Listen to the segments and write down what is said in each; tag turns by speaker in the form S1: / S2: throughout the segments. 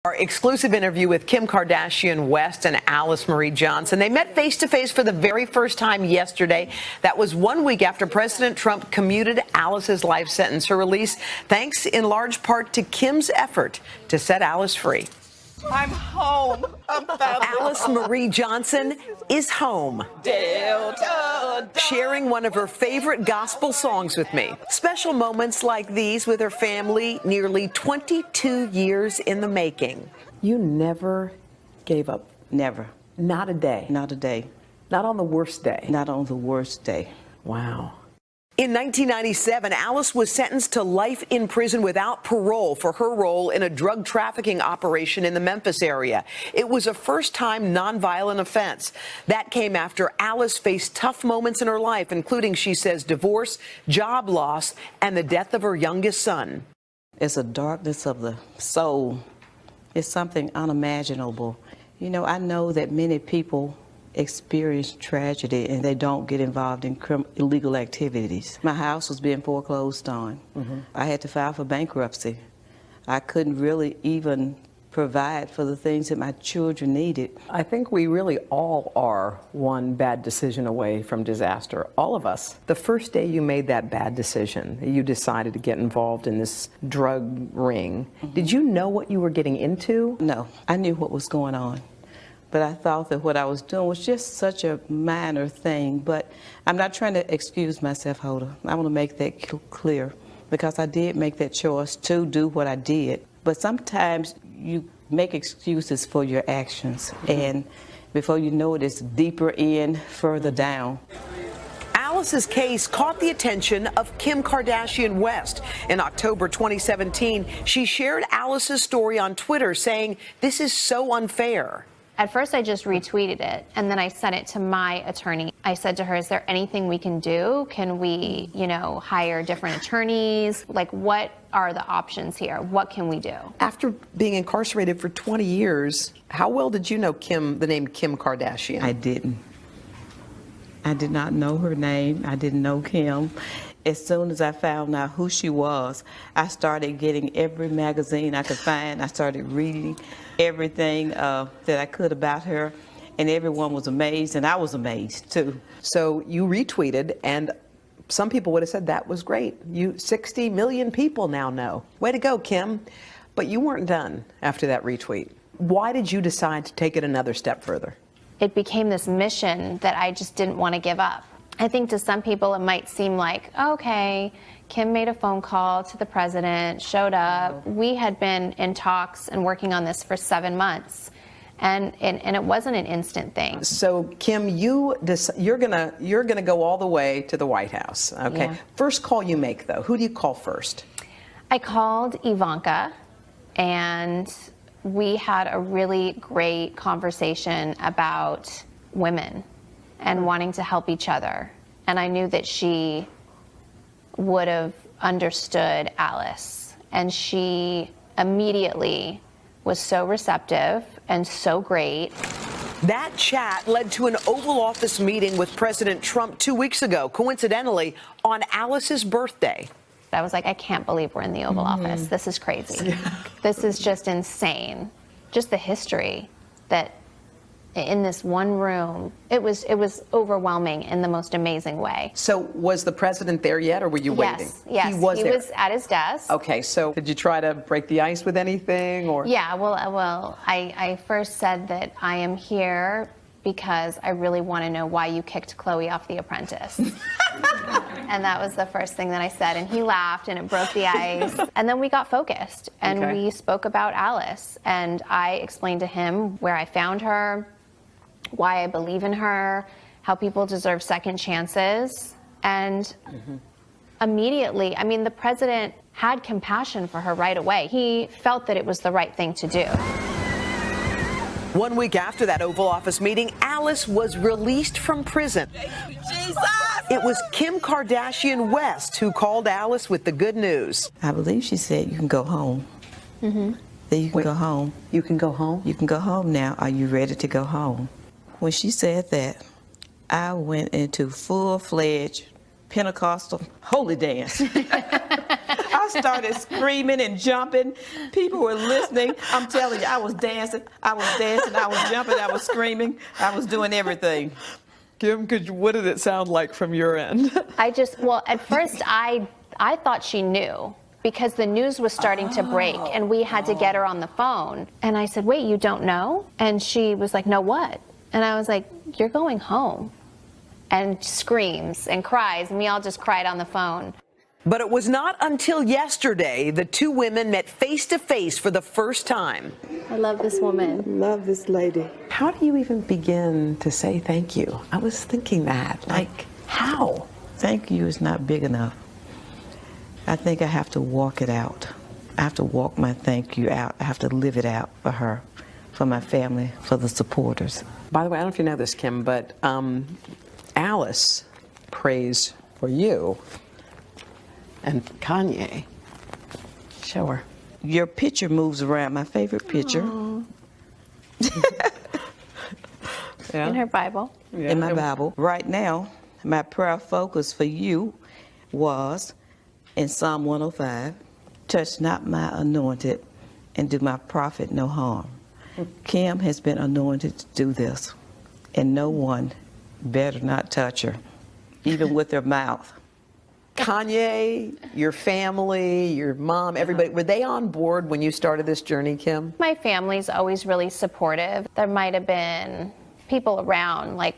S1: Our exclusive interview with Kim Kardashian West and Alice Marie Johnson. They met face-to-face for the very first time yesterday. That was 1 week after President Trump commuted Alice's life sentence. Her release thanks in large part to Kim's effort to set Alice free.
S2: I'm home.
S1: Alice Marie Johnson is home, sharing one of her favorite gospel songs with me. Special moments like these with her family, nearly 22 years in the making. You never gave up?
S2: Never.
S1: Not a day?
S2: Not a day.
S1: Not on the worst day?
S2: Not on the worst day.
S1: Wow. In 1997, Alice was sentenced to life in prison without parole for her role in a drug trafficking operation in the Memphis area. It was a first-time nonviolent offense. That came after Alice faced tough moments in her life, including, she says, divorce, job loss, and the death of her youngest son.
S2: It's a darkness of the soul. It's something unimaginable. You know, I know that many people experience tragedy and they don't get involved in illegal activities. My house was being foreclosed on. I had to file for bankruptcy. I couldn't really even provide for the things that my children needed.
S1: I think we really all are one bad decision away from disaster, all of us. The first day you made that bad decision, you decided to get involved in this drug ring. Did you know what you were getting into?
S2: No, I knew what was going on. But I thought that what I was doing was just such a minor thing. But I'm not trying to excuse myself, Hoda. I want to make that clear, because I did make that choice to do what I did. But sometimes you make excuses for your actions, and before you know it, it's deeper in, further down.
S1: Alice's case caught the attention of Kim Kardashian West. In October 2017, she shared Alice's story on Twitter, saying, "This is so unfair."
S3: At first, I just retweeted it, and then I sent it to my attorney. I said to her, is there anything we can do? Can we, hire different attorneys? Like, what are the options here? What can we do?
S1: After being incarcerated for 20 years, how well did you know the name Kim Kardashian?
S2: I didn't. I did not know her name. I didn't know Kim. As soon as I found out who she was, I started getting every magazine I could find. I started reading everything that I could about her, and everyone was amazed, and I was amazed too.
S1: So you retweeted, and some people would have said that was great. 60 million people now know. Way to go, Kim. But you weren't done after that retweet. Why did you decide to take it another step further?
S3: It became this mission that I just didn't want to give up. I think to some people it might seem like, okay, Kim made a phone call to the president, showed up. We had been in talks and working on this for 7 months, and it wasn't an instant thing.
S1: So Kim, you're gonna go all the way to the White House. Okay.
S3: Yeah.
S1: First call you make, though, who do you call first?
S3: I called Ivanka, and we had a really great conversation about women and wanting to help each other. And I knew that she would have understood Alice. And she immediately was so receptive and so great.
S1: That chat led to an Oval Office meeting with President Trump 2 weeks ago, coincidentally, on Alice's birthday.
S3: I was like, I can't believe we're in the Oval Office. This is crazy. This is just insane. Just the history that in this one room, it was overwhelming in the most amazing way.
S1: So was the president there yet, or were you waiting?
S3: Yes,
S1: he was there.
S3: He was at his desk.
S1: Okay, so did you try to break the ice with anything, or?
S3: Yeah, well, I first said that I am here because I really want to know why you kicked Chloe off The Apprentice. And that was the first thing that I said, and he laughed, and it broke the ice. And then we got focused, and we spoke about Alice, and I explained to him where I found her, why I believe in her, how people deserve second chances. And immediately, I mean, the president had compassion for her right away. He felt that it was the right thing to do.
S1: 1 week after that Oval Office meeting, Alice was released from prison.
S2: Jesus!
S1: It was Kim Kardashian West who called Alice with the good news.
S2: I believe she said, you can go home. That you can go home.
S1: You can go home?
S2: You can go home now. Are you ready to go home? When she said that, I went into full-fledged Pentecostal holy dance. I I started screaming and jumping. People were listening. I'm telling you, I was dancing, I was jumping, I was screaming, I was doing everything.
S1: Kim, what did it sound like from your end?
S3: Well, at first I thought she knew, because the news was starting to break and we had to get her on the phone. And I said, wait, you don't know? And she was like, no, what? And I was like, you're going home. And screams and cries, and we all just cried on the phone.
S1: But it was not until yesterday the two women met face to face for the first time.
S3: I love this woman.
S4: Love this lady.
S1: How do you even begin to say thank you? I was thinking that. Like, how?
S2: Thank you is not big enough. I think I have to walk it out. I have to walk my thank you out. I have to live it out for her, for my family, for the supporters.
S1: By the way, I don't know if you know this, Kim, but Alice prays for you and Kanye. Show her.
S2: Your picture moves around, my favorite picture.
S1: Yeah.
S3: In her Bible.
S1: Yeah.
S2: In my Bible. Right now, my prayer focus for you was in Psalm 105, touch not my anointed and do my prophet no harm. Kim has been anointed to do this, and no one better not touch her, even with her mouth.
S1: Kanye, your family, your mom, everybody, were they on board when you started this journey, Kim?
S3: My family's always really supportive. There might have been people around like,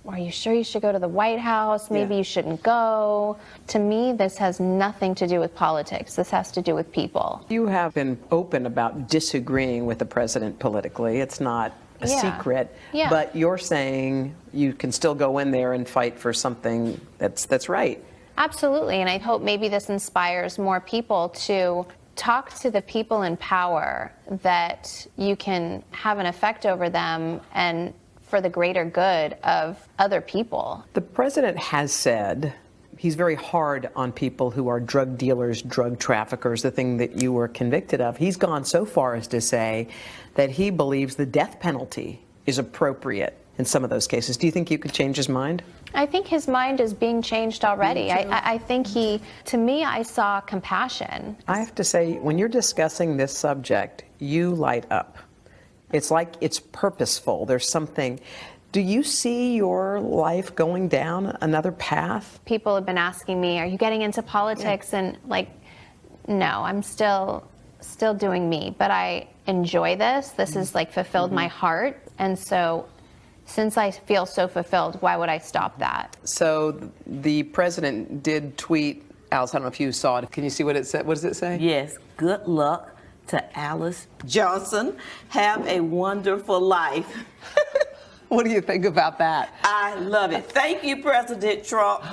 S3: are you sure you should go to the White House? Maybe you shouldn't go. To me, this has nothing to do with politics. This has to do with people.
S1: You have been open about disagreeing with the president politically. It's not a secret.
S3: Yeah.
S1: But you're saying you can still go in there and fight for something that's right.
S3: Absolutely, and I hope maybe this inspires more people to talk to the people in power, that you can have an effect over them and for the greater good of other people.
S1: The president has said he's very hard on people who are drug dealers, drug traffickers, the thing that you were convicted of. He's gone so far as to say that he believes the death penalty is appropriate in some of those cases. Do you think you could change his mind?
S3: I think his mind is being changed already. I think to me, I saw compassion.
S1: I have to say, when you're discussing this subject, you light up. It's like it's purposeful. There's something. Do you see your life going down another path?
S3: People have been asking me, are you getting into politics? And like, no, I'm still doing me, but I enjoy this. This has like fulfilled my heart. And so since I feel so fulfilled, why would I stop that?
S1: So the president did tweet, Alice, I don't know if you saw it. Can you see what it said? What does it say?
S5: Yes, good luck to Alice Johnson. Have a wonderful life.
S1: What do you think about that?
S5: I love it. Thank you, President Trump,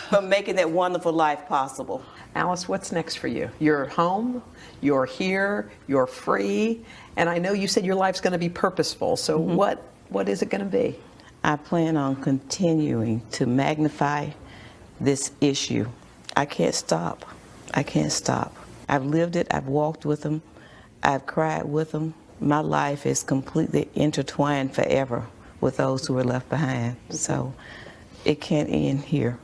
S5: for making that wonderful life possible.
S1: Alice, what's next for you? You're home, you're here, you're free, and I know you said your life's going to be purposeful. So what is it going to be?
S2: I plan on continuing to magnify this issue. I can't stop. I can't stop. I've lived it. I've walked with them. I've cried with them. My life is completely intertwined forever with those who are left behind. So it can't end here.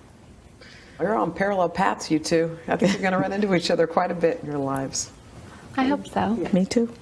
S1: You're on parallel paths, you two. I think you're going to run into each other quite a bit in your lives.
S3: I hope so.
S2: Me too.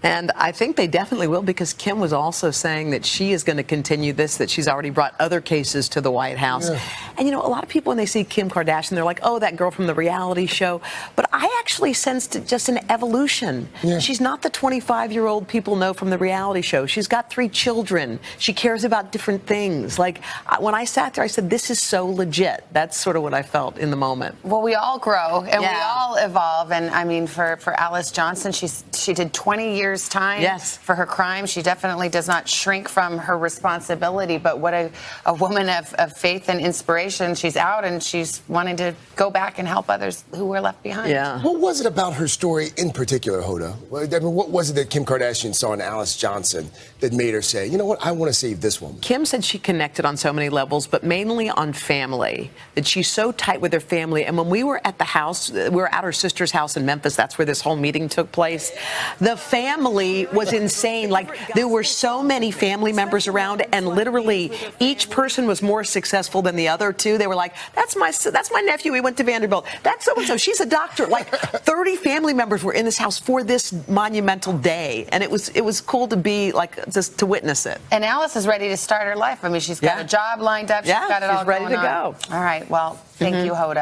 S1: And I think they definitely will, because Kim was also saying that she is going to continue this, that she's already brought other cases to the White House. Yeah. And, you know, a lot of people, when they see Kim Kardashian, they're like, oh, that girl from the reality show. But I actually sensed just an evolution. Yeah. She's not the 25-year-old people know from the reality show. She's got 3 children. She cares about different things. Like, when I sat there, I said, this is so legit. That's sort of what I felt in the moment.
S6: Well, we all grow, and we all evolve. And, I mean, for Alice Johnson, she did 20 years time for her crime. She definitely does not shrink from her responsibility, but what a woman of faith and inspiration. She's out and she's wanting to go back and help others who were left behind.
S1: Yeah.
S4: What was it about her story in particular, Hoda? I mean, what was it that Kim Kardashian saw in Alice Johnson that made her say, you know what, I want to save this woman?
S1: Kim said she connected on so many levels, but mainly on family, that she's so tight with her family. And when we were at the house, we were at her sister's house in Memphis, that's where this whole meeting took place, the family was insane. Like, there were so many family members around, and literally each person was more successful than the other two. They were like, that's my nephew, he went to Vanderbilt. That's so-and-so, she's a doctor. Like, 30 family members were in this house for this monumental day, and it was cool to be, like, just to witness it.
S6: And Alice is ready to start her life. I mean, she's got a job lined up. She's got it all
S1: ready
S6: going
S1: to
S6: on.
S1: go.
S6: All right. Well, thank you, Hoda.